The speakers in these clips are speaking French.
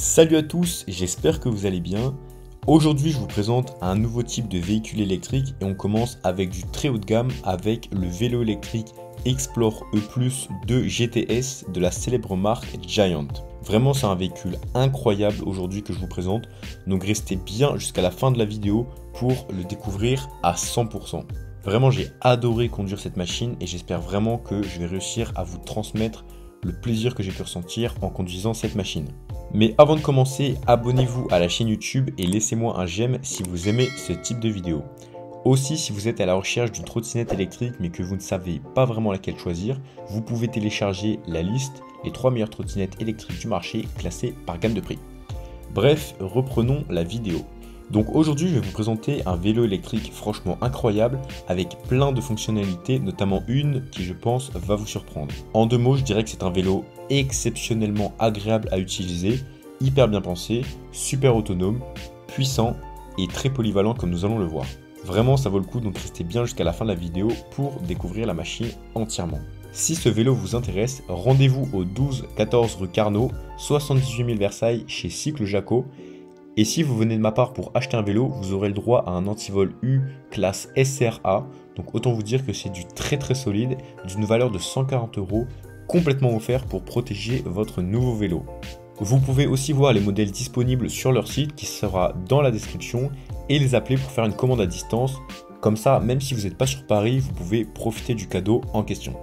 Salut à tous, j'espère que vous allez bien. Aujourd'hui je vous présente un nouveau type de véhicule électrique et on commence avec du très haut de gamme avec le vélo électrique Explore E+ de GTS de la célèbre marque Giant. Vraiment c'est un véhicule incroyable aujourd'hui que je vous présente, donc restez bien jusqu'à la fin de la vidéo pour le découvrir à 100%. Vraiment j'ai adoré conduire cette machine et j'espère vraiment que je vais réussir à vous transmettre le plaisir que j'ai pu ressentir en conduisant cette machine. Mais avant de commencer, abonnez-vous à la chaîne YouTube et laissez-moi un j'aime si vous aimez ce type de vidéo. Aussi, si vous êtes à la recherche d'une trottinette électrique mais que vous ne savez pas vraiment laquelle choisir, vous pouvez télécharger la liste, les 3 meilleures trottinettes électriques du marché classées par gamme de prix. Bref, reprenons la vidéo. Donc aujourd'hui, je vais vous présenter un vélo électrique franchement incroyable avec plein de fonctionnalités, notamment une qui je pense va vous surprendre. En 2 mots, je dirais que c'est un vélo exceptionnellement agréable à utiliser, hyper bien pensé, super autonome, puissant et très polyvalent comme nous allons le voir. Vraiment, ça vaut le coup, donc restez bien jusqu'à la fin de la vidéo pour découvrir la machine entièrement. Si ce vélo vous intéresse, rendez-vous au 12-14 rue Carnot, 78 000 Versailles chez Cycle Jaco. Et si vous venez de ma part pour acheter un vélo, vous aurez le droit à un antivol U classe SRA. Donc autant vous dire que c'est du très solide, d'une valeur de 140 €, complètement offert pour protéger votre nouveau vélo. Vous pouvez aussi voir les modèles disponibles sur leur site qui sera dans la description et les appeler pour faire une commande à distance. Comme ça, même si vous n'êtes pas sur Paris, vous pouvez profiter du cadeau en question.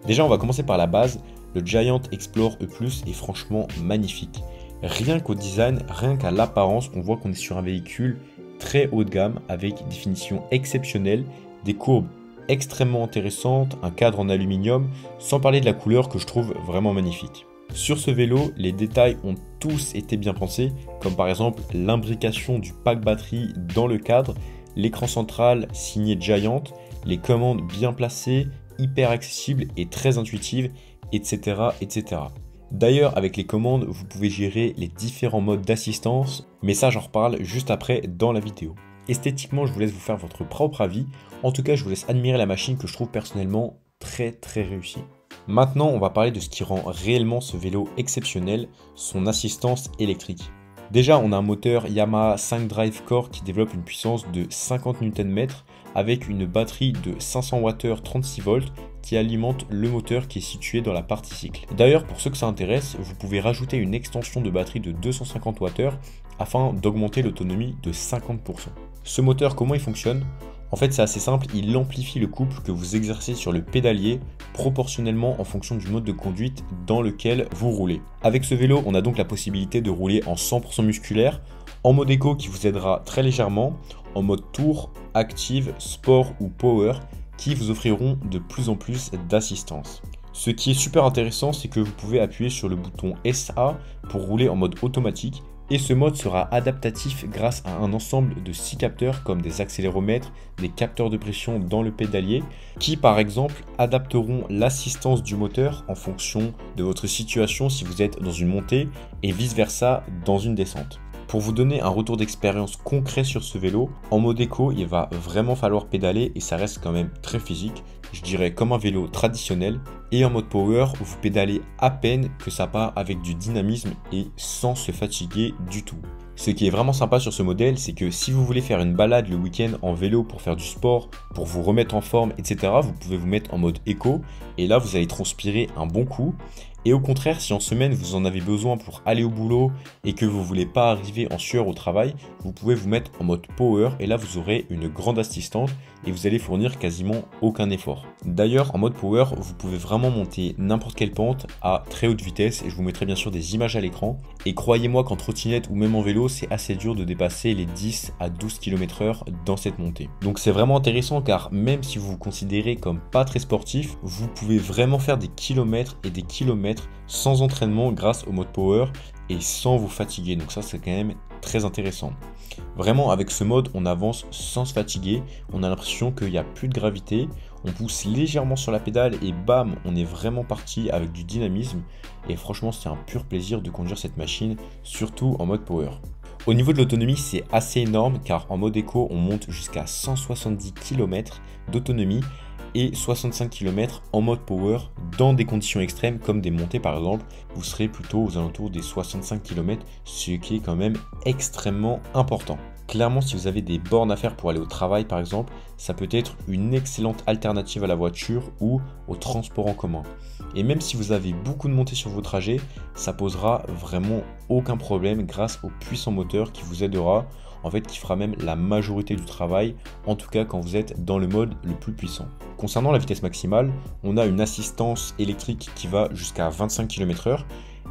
Déjà, on va commencer par la base. Le Giant Explore E+ est franchement magnifique. Rien qu'au design, rien qu'à l'apparence, on voit qu'on est sur un véhicule très haut de gamme avec des finitions exceptionnelles, des courbes extrêmement intéressantes, un cadre en aluminium, sans parler de la couleur que je trouve vraiment magnifique. Sur ce vélo, les détails ont tous été bien pensés, comme par exemple l'imbrication du pack batterie dans le cadre, l'écran central signé Giant, les commandes bien placées, hyper accessibles et très intuitives, etc. etc. D'ailleurs, avec les commandes, vous pouvez gérer les différents modes d'assistance, mais ça j'en reparle juste après dans la vidéo. Esthétiquement, je vous laisse vous faire votre propre avis. En tout cas, je vous laisse admirer la machine que je trouve personnellement très réussie. Maintenant, on va parler de ce qui rend réellement ce vélo exceptionnel, son assistance électrique. Déjà, on a un moteur Yamaha 5 Drive Core qui développe une puissance de 50 Nm avec une batterie de 500 Wh 36 volts qui alimente le moteur qui est situé dans la partie cycle. D'ailleurs, pour ceux que ça intéresse, vous pouvez rajouter une extension de batterie de 250 Wh afin d'augmenter l'autonomie de 50%. Ce moteur, comment il fonctionne ? En fait, c'est assez simple, il amplifie le couple que vous exercez sur le pédalier proportionnellement en fonction du mode de conduite dans lequel vous roulez. Avec ce vélo, on a donc la possibilité de rouler en 100% musculaire, en mode éco qui vous aidera très légèrement, en mode tour, active, sport ou power qui vous offriront de plus en plus d'assistance. Ce qui est super intéressant, c'est que vous pouvez appuyer sur le bouton SA pour rouler en mode automatique et ce mode sera adaptatif grâce à un ensemble de 6 capteurs comme des accéléromètres, des capteurs de pression dans le pédalier qui par exemple adapteront l'assistance du moteur en fonction de votre situation si vous êtes dans une montée et vice versa dans une descente. Pour vous donner un retour d'expérience concret sur ce vélo, en mode éco, il va vraiment falloir pédaler et ça reste quand même très physique, je dirais comme un vélo traditionnel. Et en mode power, vous pédalez à peine que ça part avec du dynamisme et sans se fatiguer du tout. Ce qui est vraiment sympa sur ce modèle, c'est que si vous voulez faire une balade le week-end en vélo pour faire du sport, pour vous remettre en forme, etc., vous pouvez vous mettre en mode éco et là vous allez transpirer un bon coup. Et au contraire, si en semaine vous en avez besoin pour aller au boulot et que vous ne voulez pas arriver en sueur au travail, vous pouvez vous mettre en mode power et là vous aurez une grande assistance et vous allez fournir quasiment aucun effort. D'ailleurs, en mode power, vous pouvez vraiment monter n'importe quelle pente à très haute vitesse et je vous mettrai bien sûr des images à l'écran. Et croyez-moi qu'en trottinette ou même en vélo, c'est assez dur de dépasser les 10 à 12 km/h dans cette montée. Donc c'est vraiment intéressant car même si vous vous considérez comme pas très sportif, vous pouvez vraiment faire des kilomètres et des kilomètres sans entraînement grâce au mode power et sans vous fatiguer. Donc ça c'est quand même très intéressant. Vraiment avec ce mode on avance sans se fatiguer, on a l'impression qu'il n'y a plus de gravité, on pousse légèrement sur la pédale et bam, on est vraiment parti avec du dynamisme et franchement c'est un pur plaisir de conduire cette machine, surtout en mode power. Au niveau de l'autonomie, c'est assez énorme car en mode éco, on monte jusqu'à 170 km d'autonomie et 65 km en mode power dans des conditions extrêmes comme des montées par exemple. Vous serez plutôt aux alentours des 65 km, ce qui est quand même extrêmement important. Clairement, si vous avez des bornes à faire pour aller au travail par exemple, ça peut être une excellente alternative à la voiture ou au transport en commun. Et même si vous avez beaucoup de montées sur vos trajets, ça posera vraiment aucun problème grâce au puissant moteur qui vous aidera, en fait qui fera même la majorité du travail, en tout cas quand vous êtes dans le mode le plus puissant. Concernant la vitesse maximale, on a une assistance électrique qui va jusqu'à 25 km/h.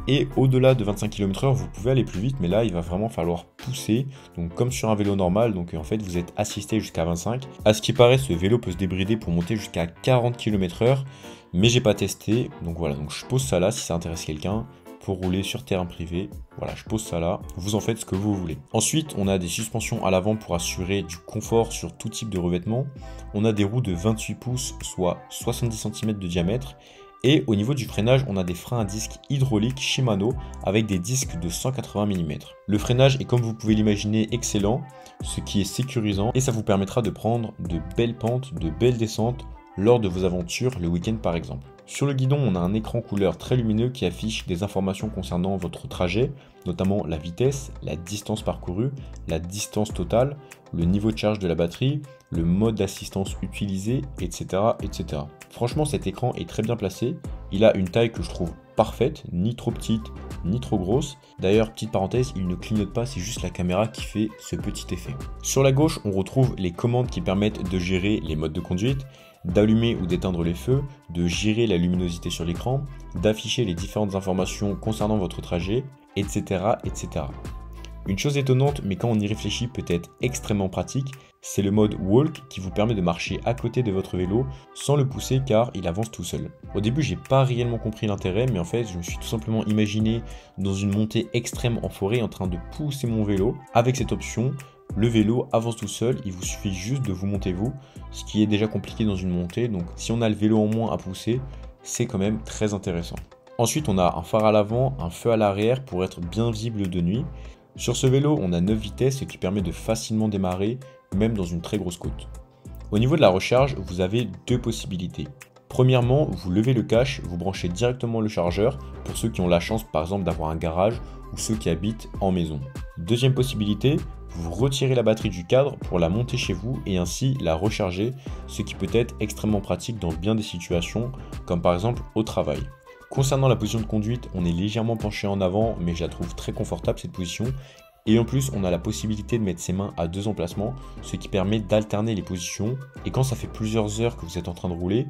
Et au-delà de 25 km/h, vous pouvez aller plus vite, mais là, il va vraiment falloir pousser. Donc, comme sur un vélo normal, donc en fait, vous êtes assisté jusqu'à 25. À ce qui paraît, ce vélo peut se débrider pour monter jusqu'à 40 km/h, mais j'ai pas testé. Donc voilà, donc je pose ça là si ça intéresse quelqu'un pour rouler sur terrain privé. Voilà, je pose ça là. Vous en faites ce que vous voulez. Ensuite, on a des suspensions à l'avant pour assurer du confort sur tout type de revêtement. On a des roues de 28 pouces, soit 70 cm de diamètre. Et au niveau du freinage, on a des freins à disque hydrauliques Shimano avec des disques de 180 mm. Le freinage est, comme vous pouvez l'imaginer, excellent, ce qui est sécurisant et ça vous permettra de prendre de belles pentes, de belles descentes lors de vos aventures le week-end par exemple. Sur le guidon, on a un écran couleur très lumineux qui affiche des informations concernant votre trajet, notamment la vitesse, la distance parcourue, la distance totale, le niveau de charge de la batterie, le mode d'assistance utilisé, etc., etc. Franchement, cet écran est très bien placé. Il a une taille que je trouve parfaite, ni trop petite, ni trop grosse. D'ailleurs, petite parenthèse, il ne clignote pas, c'est juste la caméra qui fait ce petit effet. Sur la gauche, on retrouve les commandes qui permettent de gérer les modes de conduite, d'allumer ou d'éteindre les feux, de gérer la luminosité sur l'écran, d'afficher les différentes informations concernant votre trajet, etc., etc. Une chose étonnante, mais quand on y réfléchit peut être extrêmement pratique, c'est le mode walk qui vous permet de marcher à côté de votre vélo sans le pousser car il avance tout seul. Au début, j'ai pas réellement compris l'intérêt, mais en fait, je me suis tout simplement imaginé dans une montée extrême en forêt en train de pousser mon vélo. Avec cette option, le vélo avance tout seul, il vous suffit juste de vous monter vous, ce qui est déjà compliqué dans une montée, donc si on a le vélo en moins à pousser, c'est quand même très intéressant. Ensuite, on a un phare à l'avant, un feu à l'arrière pour être bien visible de nuit. Sur ce vélo, on a 9 vitesses, ce qui permet de facilement démarrer, même dans une très grosse côte. Au niveau de la recharge, vous avez deux possibilités. Premièrement, vous levez le cache, vous branchez directement le chargeur, pour ceux qui ont la chance par exemple d'avoir un garage ou ceux qui habitent en maison. Deuxième possibilité, vous retirez la batterie du cadre pour la monter chez vous et ainsi la recharger, ce qui peut être extrêmement pratique dans bien des situations, comme par exemple au travail. Concernant la position de conduite, on est légèrement penché en avant, mais je la trouve très confortable cette position. Et en plus, on a la possibilité de mettre ses mains à deux emplacements, ce qui permet d'alterner les positions. Et quand ça fait plusieurs heures que vous êtes en train de rouler,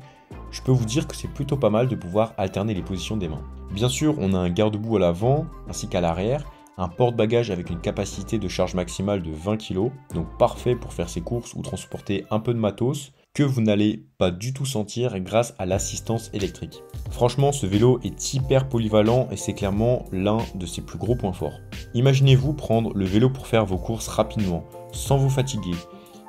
je peux vous dire que c'est plutôt pas mal de pouvoir alterner les positions des mains. Bien sûr, on a un garde-boue à l'avant ainsi qu'à l'arrière, un porte-bagages avec une capacité de charge maximale de 20 kg, donc parfait pour faire ses courses ou transporter un peu de matos, que vous n'allez pas du tout sentir grâce à l'assistance électrique. Franchement, ce vélo est hyper polyvalent et c'est clairement l'un de ses plus gros points forts. Imaginez-vous prendre le vélo pour faire vos courses rapidement, sans vous fatiguer.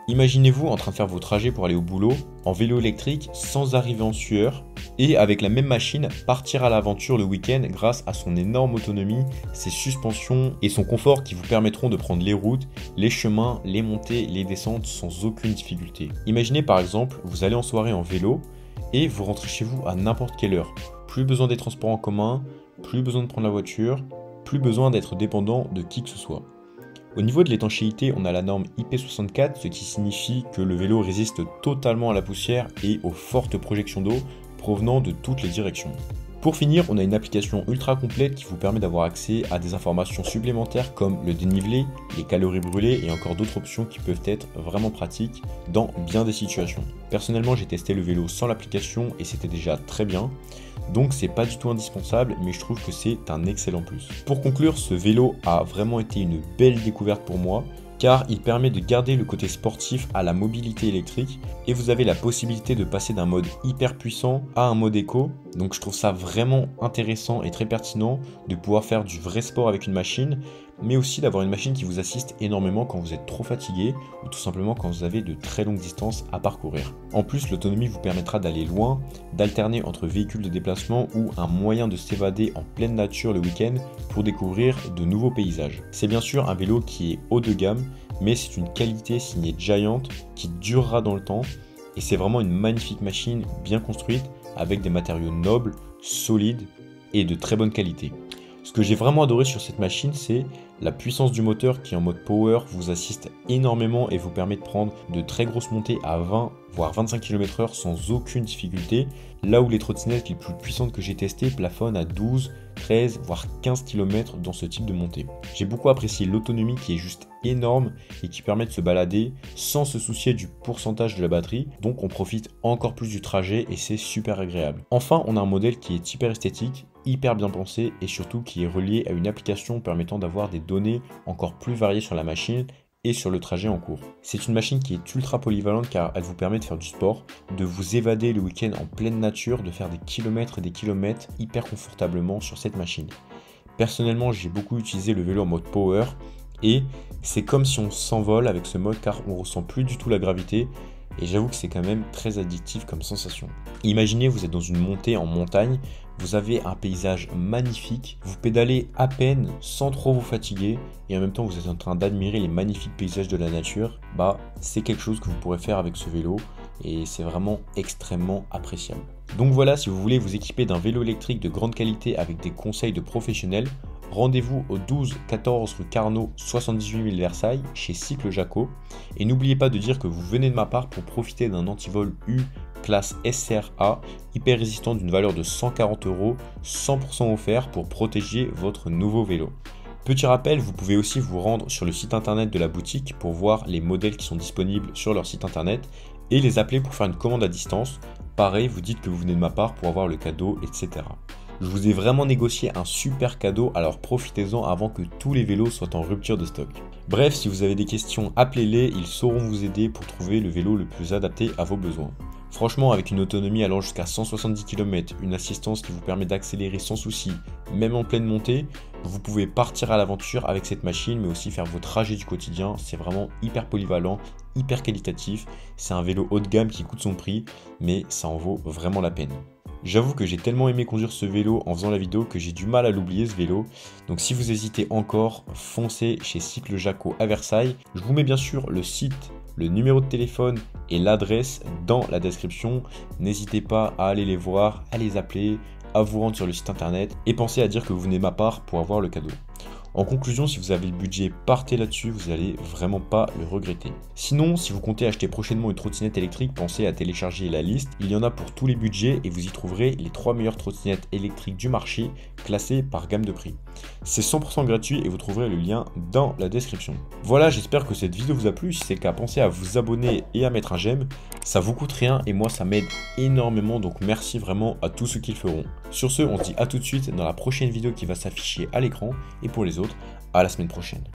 Imaginez-vous en train de faire vos trajets pour aller au boulot, en vélo électrique, sans arriver en sueur, et avec la même machine, partir à l'aventure le week-end grâce à son énorme autonomie, ses suspensions et son confort qui vous permettront de prendre les routes, les chemins, les montées, les descentes sans aucune difficulté. Imaginez par exemple, vous allez en soirée en vélo et vous rentrez chez vous à n'importe quelle heure. Plus besoin des transports en commun, plus besoin de prendre la voiture, plus besoin d'être dépendant de qui que ce soit. Au niveau de l'étanchéité, on a la norme IP64, ce qui signifie que le vélo résiste totalement à la poussière et aux fortes projections d'eau provenant de toutes les directions. Pour finir, on a une application ultra complète qui vous permet d'avoir accès à des informations supplémentaires comme le dénivelé, les calories brûlées et encore d'autres options qui peuvent être vraiment pratiques dans bien des situations. Personnellement, j'ai testé le vélo sans l'application et c'était déjà très bien. Donc c'est pas du tout indispensable, mais je trouve que c'est un excellent plus. Pour conclure, ce vélo a vraiment été une belle découverte pour moi, car il permet de garder le côté sportif à la mobilité électrique, et vous avez la possibilité de passer d'un mode hyper puissant à un mode éco, donc je trouve ça vraiment intéressant et très pertinent de pouvoir faire du vrai sport avec une machine, mais aussi d'avoir une machine qui vous assiste énormément quand vous êtes trop fatigué ou tout simplement quand vous avez de très longues distances à parcourir. En plus, l'autonomie vous permettra d'aller loin, d'alterner entre véhicules de déplacement ou un moyen de s'évader en pleine nature le week-end pour découvrir de nouveaux paysages. C'est bien sûr un vélo qui est haut de gamme, mais c'est une qualité signée Giant qui durera dans le temps et c'est vraiment une magnifique machine bien construite avec des matériaux nobles, solides et de très bonne qualité. Ce que j'ai vraiment adoré sur cette machine, c'est la puissance du moteur qui en mode power vous assiste énormément et vous permet de prendre de très grosses montées à 20 voire 25 km/h sans aucune difficulté, là où les trottinettes les plus puissantes que j'ai testées plafonnent à 12, 13 voire 15 km dans ce type de montée. J'ai beaucoup apprécié l'autonomie qui est juste énorme et qui permet de se balader sans se soucier du pourcentage de la batterie, donc on profite encore plus du trajet et c'est super agréable. Enfin, on a un modèle qui est hyper esthétique, hyper bien pensé et surtout qui est relié à une application permettant d'avoir des données encore plus variées sur la machine et sur le trajet en cours. C'est une machine qui est ultra polyvalente car elle vous permet de faire du sport, de vous évader le week-end en pleine nature, de faire des kilomètres et des kilomètres hyper confortablement sur cette machine. Personnellement, j'ai beaucoup utilisé le vélo en mode power et c'est comme si on s'envole avec ce mode car on ressent plus du tout la gravité et j'avoue que c'est quand même très addictif comme sensation. Imaginez, vous êtes dans une montée en montagne, vous avez un paysage magnifique, vous pédalez à peine sans trop vous fatiguer et en même temps vous êtes en train d'admirer les magnifiques paysages de la nature, c'est quelque chose que vous pourrez faire avec ce vélo et c'est vraiment extrêmement appréciable. Donc voilà, si vous voulez vous équiper d'un vélo électrique de grande qualité avec des conseils de professionnels, rendez-vous au 12-14 rue Carnot, 78 000 Versailles, chez Cycle Jacot. Et n'oubliez pas de dire que vous venez de ma part pour profiter d'un antivol U classe SRA, hyper résistant d'une valeur de 140 €, 100% offert pour protéger votre nouveau vélo. Petit rappel, vous pouvez aussi vous rendre sur le site internet de la boutique pour voir les modèles qui sont disponibles sur leur site internet et les appeler pour faire une commande à distance. Pareil, vous dites que vous venez de ma part pour avoir le cadeau, etc. Je vous ai vraiment négocié un super cadeau, alors profitez-en avant que tous les vélos soient en rupture de stock. Bref, si vous avez des questions, appelez-les, ils sauront vous aider pour trouver le vélo le plus adapté à vos besoins. Franchement, avec une autonomie allant jusqu'à 170 km, une assistance qui vous permet d'accélérer sans souci, même en pleine montée, vous pouvez partir à l'aventure avec cette machine, mais aussi faire vos trajets du quotidien. C'est vraiment hyper polyvalent, hyper qualitatif. C'est un vélo haut de gamme qui coûte son prix, mais ça en vaut vraiment la peine. J'avoue que j'ai tellement aimé conduire ce vélo en faisant la vidéo que j'ai du mal à l'oublier ce vélo. Donc si vous hésitez encore, foncez chez Cycle Jacot à Versailles. Je vous mets bien sûr le site, le numéro de téléphone et l'adresse dans la description. N'hésitez pas à aller les voir, à les appeler, à vous rendre sur le site internet et pensez à dire que vous venez de ma part pour avoir le cadeau. En conclusion, si vous avez le budget, partez là-dessus, vous n'allez vraiment pas le regretter. Sinon, si vous comptez acheter prochainement une trottinette électrique, pensez à télécharger la liste. Il y en a pour tous les budgets et vous y trouverez les 3 meilleures trottinettes électriques du marché, classées par gamme de prix. C'est 100% gratuit et vous trouverez le lien dans la description. Voilà, j'espère que cette vidéo vous a plu. Si c'est le cas, pensez à vous abonner et à mettre un j'aime. Ça vous coûte rien et moi ça m'aide énormément, donc merci vraiment à tous ceux qui le feront. Sur ce, on se dit à tout de suite dans la prochaine vidéo qui va s'afficher à l'écran et pour les autres, à la semaine prochaine.